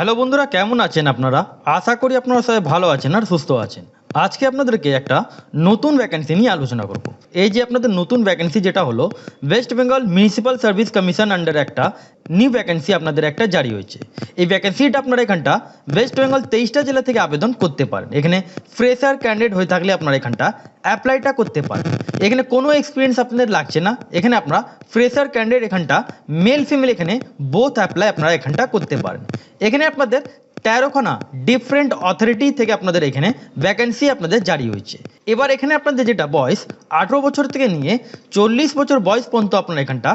Hello বন্ধুরা, কেমন আছেন আপনারা? আশা করি আপনারা সবাই ভালো আছেন আর সুস্থ আছেন। আজকে আপনাদেরকে একটা নতুন ভ্যাকেন্সি নিয়ে আলোচনা করব। এই যে আপনাদের নতুন ভ্যাকেন্সি যেটা হলো West Bengal municipal service commission under একটা নিউ ভ্যাকেন্সি আপনাদের একটা জারি হয়েছে। এই ভ্যাকেন্সিটা আপনারা এখানটা ওয়েস্ট বেঙ্গল 23টা জেলা থেকে আবেদন করতে পারেন। এখানে ফ্রেশার ক্যান্ডিডেট হয়ে থাকলে আপনারা এখানটা অ্যাপ্লাইটা করতে পারেন। এখানে কোনো এক্সপিরিয়েন্স আপনাদের লাগছে না। এখানে আপনারা ফ্রেশার ক্যান্ডিডেট এখানটা মেল ফিমেল এখানে বোথ অ্যাপ্লাই আপনারা এখানটা করতে পারেন। এখানে আপনাদের 13খানা ডিফারেন্ট অথরিটি থেকে আপনাদের এখানে ভ্যাকেন্সি আপনাদের জারি হয়েছে। এবার এখানে আপনাদের যেটা বয়স 18 বছর থেকে নিয়ে 40 বছর বয়স পর্যন্ত আপনারা এখানটা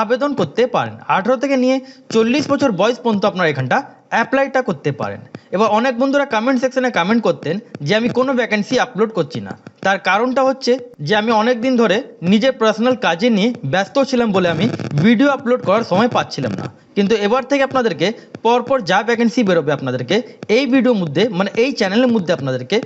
আবেদন করতে পারেন। 18 থেকে নিয়ে 40 বছর বয়স পর্যন্ত আপনারা এখানটা অ্যাপ্লাইটা করতে পারেন। এবার অনেক বন্ধুরা কমেন্ট সেকশনে কমেন্ট করতেন যে আমি কোনো ভ্যাকেন্সি আপলোড করছি না। তার কারণটা হচ্ছে যে আমি অনেক দিন ধরে নিজের পার্সোনাল কাজে নিয়ে ব্যস্ত ছিলাম বলে আমি ভিডিও আপলোড করার সময় পাচ্ছিলাম না। কিন্তু এবার থেকে আপনাদেরকে পরপর যা ভ্যাকেন্সি বেরোবে আপনাদেরকে এই ভিডিওর মধ্যে মানে এই চ্যানেলের মধ্যে আপনাদেরকে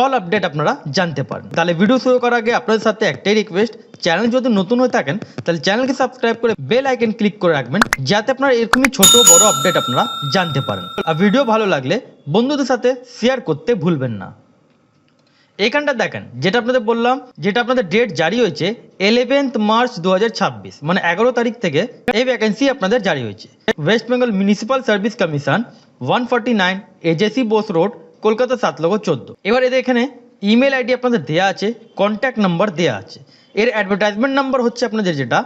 অল আপডেট আপনারা জানতে পারেন। তাহলে ভিডিও শুরু করার আগে আপনাদের সাথে একটাই রিকোয়েস্ট, চ্যানেল যদি নতুন হয়ে থাকেন তাহলে চ্যানেলকে সাবস্ক্রাইব করে বেল আইকন ক্লিক করে রাখবেন যাতে আপনারা এরকমই ছোট বড় আপডেট আপনারা জানতে পারেন। আর ভিডিও ভালো লাগলে বন্ধুদের সাথে শেয়ার করতে ভুলবেন না। এইখানটা দেখেন যেটা আপনাদের বললাম, যেটা আপনাদের ডেট জারি হয়েছে 11 মার্চ 2026 মানে 11 তারিখ থেকে এই ভ্যাকেন্সি আপনাদের জারি হয়েছে। West Bengal municipal service commission 149 AJC Bose road, Kolkata 7,14। এবার এদের এখানে ইমেল আইডি আপনাদের দেওয়া আছে, কন্ট্যাক্ট নাম্বার দেওয়া আছে। এর অ্যাডভার্টাইজমেন্ট নাম্বার হচ্ছে আপনাদের যেটা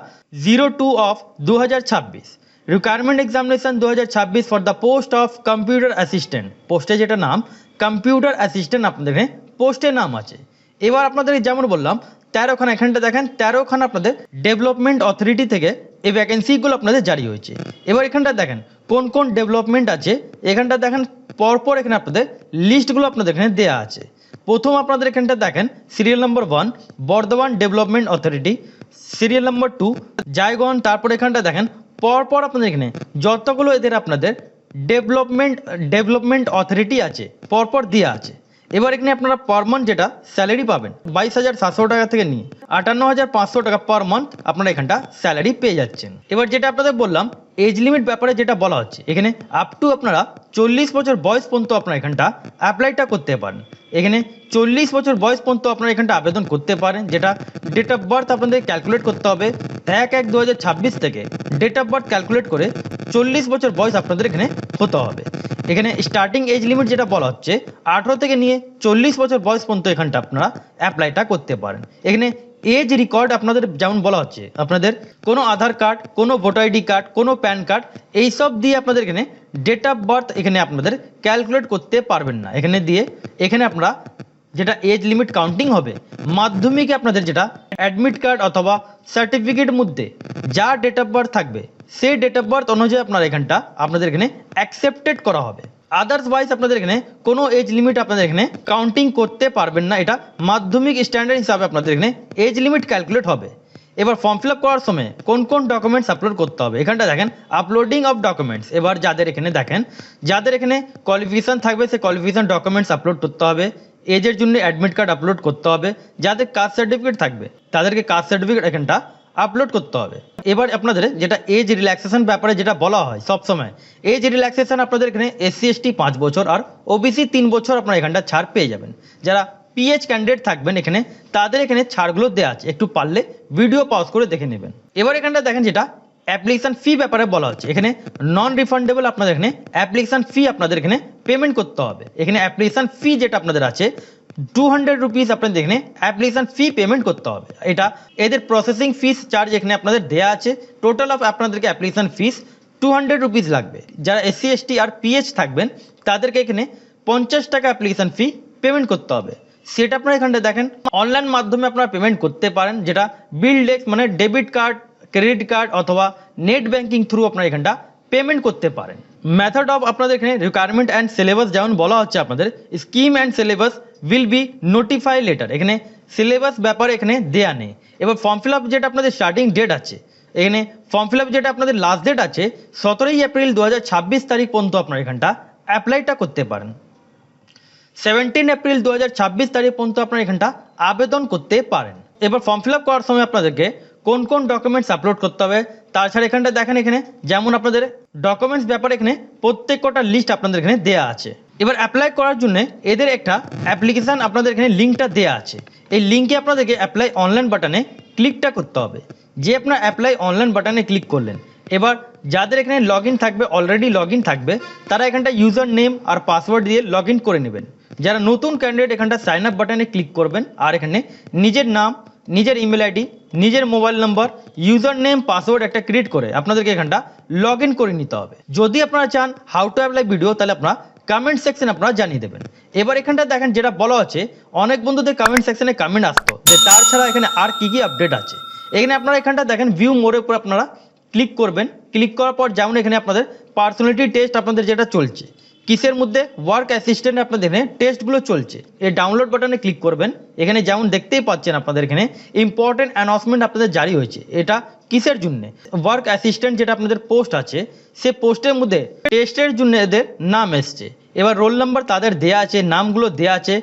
02/2026। Requirement examination 2026 for the post of computer assistant. পোস্টে যেটা নাম কম্পিউটার অ্যাসিস্ট্যান্ট আপনাদের এখানে পোস্টের নাম আছে। এবার আপনাদের যেমন বললাম 13খানা, এখানটা দেখেন 13খানা আপনাদের ডেভেলপমেন্ট অথরিটি থেকে এই ভ্যাকেন্সিগুলো আপনাদের জারি হয়েছে। এবার এখানটা দেখেন কোন কোন ডেভেলপমেন্ট আছে। এখানটা দেখেন পরপর এখানে আপনাদের লিস্টগুলো আপনাদের এখানে দেওয়া আছে। প্রথম আপনাদের এখানটা দেখেন serial number 1 Bardhaman development authority, serial number 2 জায়গন। তারপর এখানটা দেখেন পরপর আপনাদের এখানে যতগুলো এদের আপনাদের ডেভেলপমেন্ট অথরিটি আছে পরপর দেওয়া আছে। এবার এখানে আপনারা পার মান্থ যেটা স্যালারি পাবেন 22,700 টাকা থেকে নিয়ে 58,500 টাকা পার মান্থ আপনারা এখানটা স্যালারি পেয়ে যাচ্ছেন। এবার যেটা আপনাদের বললাম এজ লিমিট ব্যাপারে যেটা বলা হচ্ছে, এখানে আপ টু আপনারা 40 বছর বয়স পর্যন্ত আপনারা এখানটা অ্যাপ্লাইটা করতে পারেন। এখানে 40 বছর বয়স পর্যন্ত আপনারা এখানটা আবেদন করতে পারেন। যেটা ডেট অফ বার্থ আপনাদের ক্যালকুলেট করতে হবে 1/1/2026 থেকে ডেট অফ বার্থ ক্যালকুলেট করে 40 বছর বয়স আপনাদের এখানে হতে হবে। এখানে স্টার্টিং এজ লিমিট যেটা বলা হচ্ছে 18 থেকে নিয়ে 40 বছর বয়স পর্যন্ত এখানটা আপনারা অ্যাপ্লাইটা করতে পারেন। এখানে এজ রেকর্ড আপনাদের যেমন বলা হচ্ছে আপনাদের কোনো আধার কার্ড, কোনো ভোটার আইডি কার্ড, কোনো প্যান কার্ড এইসব দিয়ে আপনাদের এখানে ডেট অফ বার্থ এখানে আপনাদের ক্যালকুলেট করতে পারবেন না। এখানে দিয়ে এখানে আপনারা যেটা এজ লিমিট কাউন্টিং হবে মাধ্যমিকে আপনাদের যেটা অ্যাডমিট কার্ড অথবা সার্টিফিকেট মধ্যে যা ডেট অফ বার্থ থাকবে সেই ডেট অফ বার্থ অনুযায়ী আপনারা এখানটা আপনাদের এখানে অ্যাকসেপ্টেড করা হবে। আদার্সওয়াইজ আপনাদের এখানে কোনো এজ লিমিট আপনাদের এখানে কাউন্টিং করতে পারবেন না। এটা মাধ্যমিক স্ট্যান্ডার্ড হিসাবে আপনাদের এখানে এজ লিমিট ক্যালকুলেট হবে। এবার ফর্ম ফিল আপ করার সময় কোন কোন ডকুমেন্টস আপলোড করতে হবে এখানটা দেখেন আপলোডিং অফ ডকুমেন্টস। এবার যাদের এখানে দেখেন যাদের এখানে কোয়ালিফিকেশন থাকবে সেই কোয়ালিফিকেশন ডকুমেন্টস আপলোড করতে হবে। এজের জন্য অ্যাডমিট কার্ড আপলোড করতে হবে। যাদের কাস্ট সার্টিফিকেট থাকবে তাদেরকে কাস্ট সার্টিফিকেট এখানটা আপলোড করতে হবে। এবার আপনাদের যেটা এজ রিল্যাক্সেশন ব্যাপারে যেটা বলা হয় সবসময় এজ রিল্যাক্সেশন আপনাদের এখানে SC ST 5 বছর আর OBC 3 বছর আপনারা এখানটা ছাড় পেয়ে যাবেন। যারা PH ক্যান্ডিডেট থাকবেন এখানে তাদের এখানে ছাড়গুলো দেওয়া আছে, একটু পারলে ভিডিও পজ করে দেখে নেবেন। এবার এখানটা দেখেন যেটা অ্যাপ্লিকেশন ফি ব্যাপারে বলা হচ্ছে, এখানে নন রিফান্ডেবল আপনাদের এখানে অ্যাপ্লিকেশন ফি আপনাদের এখানে পেমেন্ট করতে হবে। এখানে অ্যাপ্লিকেশন ফি যেটা আপনাদের আছে 200 রুপিস আপনাদের এখানে অ্যাপ্লিকেশন ফি পেমেন্ট করতে হবে। এটা এদের প্রসেসিং ফিস চার্জ এখানে আপনাদের দেওয়া আছে। টোটাল অফ আপনাদেরকে অ্যাপ্লিকেশন ফিস 200 রুপিস লাগবে। যারা SC ST আর PH থাকবেন তাদেরকে এখানে 50 টাকা অ্যাপ্লিকেশন ফি পেমেন্ট করতে হবে। সেটা আপনারা এখানটা দেখেন অনলাইন মাধ্যমে আপনারা পেমেন্ট করতে পারেন, যেটা বিল ডেস্ক মানে ডেবিট কার্ড, ক্রেডিট কার্ড অথবা নেট ব্যাঙ্কিং থ্রু আপনারা এখানটা পেমেন্ট করতে পারেন। মেথড অফ আপনাদের এখানে রিকোয়ারমেন্ট অ্যান্ড সিলেবাস যেমন বলা হচ্ছে আপনাদের scheme and syllabus will be notify letter. এখানে সিলেবাস ব্যাপারে এখানে দেয়া নেই। এবার ফর্ম ফিল আপ যেটা আপনাদের স্টার্টিং ডেট আছে, এখানে ফর্ম ফিল আপ যেটা আপনাদের লাস্ট ডেট আছে 17 এপ্রিল 2026 তারিখ পর্যন্ত আপনারা এখানটা অ্যাপ্লাইটা করতে পারেন। 17 এপ্রিল 2026 তারিখ পর্যন্ত আপনারা এখানটা আবেদন করতে পারেন। এবার ফর্ম ফিল আপ করার সময় আপনাদেরকে কোন কোন ডকুমেন্টস আপলোড করতে হবে তাছাড়া এখানটা দেখেন এখানে যেমন আপনাদের ডকুমেন্টস ব্যাপারে এখানে প্রত্যেক কটা লিস্ট আপনাদের এখানে দেয়া আছে। এবার অ্যাপ্লাই করার জন্য এদের একটা অ্যাপ্লিকেশান আপনাদের এখানে লিঙ্কটা দেয়া আছে। এই লিঙ্কে আপনাদেরকে অ্যাপ্লাই অনলাইন বাটনে ক্লিকটা করতে হবে। যে আপনার অ্যাপ্লাই অনলাইন বাটনে ক্লিক করলেন, এবার যাদের এখানে লগ ইন থাকবে, অলরেডি লগ ইন থাকবে, তারা এখানটা ইউজার নেম আর পাসওয়ার্ড দিয়ে লগ ইন করে নেবেন। যারা নতুন ক্যান্ডিডেট এখানটা সাইন আপ বাটনে ক্লিক করবেন আর এখানে নিজের নাম, নিজের ইমেল আইডি, নিজের mobile number, user name, password একটা ক্রিয়েট করে আপনাদেরকে এখানটা লগ ইন করে নিতে হবে। যদি আপনারা চান হাউ টু অ্যাপ্লাই ভিডিও, তাহলে আপনারা কমেন্ট সেকশনে আপনারা জানিয়ে দেবেন। এবার এখানটা দেখেন যেটা বলা আছে, অনেক বন্ধুদের কমেন্ট সেকশনে কমেন্ট আসতো যে তার ছাড়া এখানে আর কি কি আপডেট আছে। এখানে আপনারা এখানটা দেখেন ভিউ মোরের উপর আপনারা ক্লিক করবেন। ক্লিক করার পর যেমন এখানে আপনাদের পার্সোনালিটি টেস্ট আপনাদের যেটা চলছে, কিসের মধ্যে ওয়ার্ক অ্যাসিস্ট্যান্ট আপনাদের এখানে টেস্টগুলো চলছে, এই ডাউনলোড বাটনে ক্লিক করবেন। এখানে যেমন দেখতেই পাচ্ছেন আপনাদের এখানে ইম্পর্টেন্ট অ্যানাউন্সমেন্ট আপনাদের জারি হয়েছে। এটা কিসের জন্য? ওয়ার্ক অ্যাসিস্ট্যান্ট যেটা আপনাদের পোস্ট আছে, সে পোস্টের মধ্যে টেস্টের জন্য এদের নাম এসছে। এবার রোল নাম্বার তাদের দেয়া আছে, নামগুলো দেয়া আছে,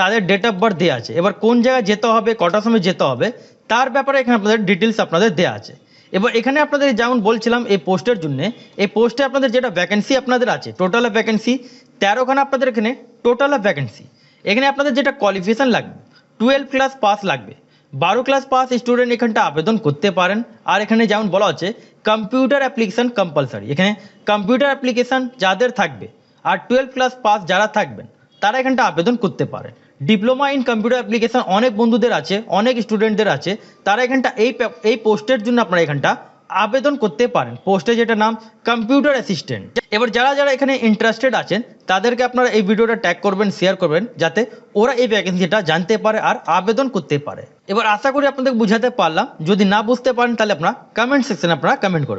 তাদের ডেট অফ বার্থ দেওয়া আছে। এবার কোন জায়গায় যেতে হবে, কটার সময় যেতে হবে, তার ব্যাপারে এখানে আপনাদের ডিটেলস আপনাদের দেওয়া আছে। এবার এখানে আপনাদের যেমন বলছিলাম এই পোস্টের জন্য, এই পোস্টে আপনাদের যেটা ভ্যাকেন্সি আপনাদের আছে, টোটাল অফ ভ্যাকেন্সি 13খানা আপনাদের এখানে টোটাল অফ ভ্যাকেন্সি। এখানে আপনাদের যেটা কোয়ালিফিকেশান লাগবে 12 ক্লাস পাস লাগবে। 12 ক্লাস পাস স্টুডেন্ট এখানটা আবেদন করতে পারেন। আর এখানে যেমন বলা আছে কম্পিউটার অ্যাপ্লিকেশান কম্পালসারি, এখানে কম্পিউটার অ্যাপ্লিকেশান যাদের থাকবে আর 12 ক্লাস পাস যারা থাকবেন তারা এখানটা আবেদন করতে পারেন। ডিপ্লোমা ইন কম্পিউটার অ্যাপ্লিকেশান অনেক বন্ধুদের আছে, অনেক স্টুডেন্টদের আছে, তারা এখানটা এই পোস্টের জন্য আপনারা এখানটা আবেদন করতে পারেন। পোস্টে যেটা নাম কম্পিউটার অ্যাসিস্ট্যান্ট। এবার যারা যারা এখানে ইন্টারেস্টেড আছেন তাদেরকে আপনারা এই ভিডিওটা ট্যাগ করবেন, শেয়ার করবেন, যাতে ওরা এই ভ্যাকেন্সিটা জানতে পারে আর আবেদন করতে পারে। এবার আশা করি আপনাদের বুঝাতে পারলাম। যদি না বুঝতে পারেন তাহলে আপনারা কমেন্ট সেকশনে আপনারা কমেন্ট করবেন।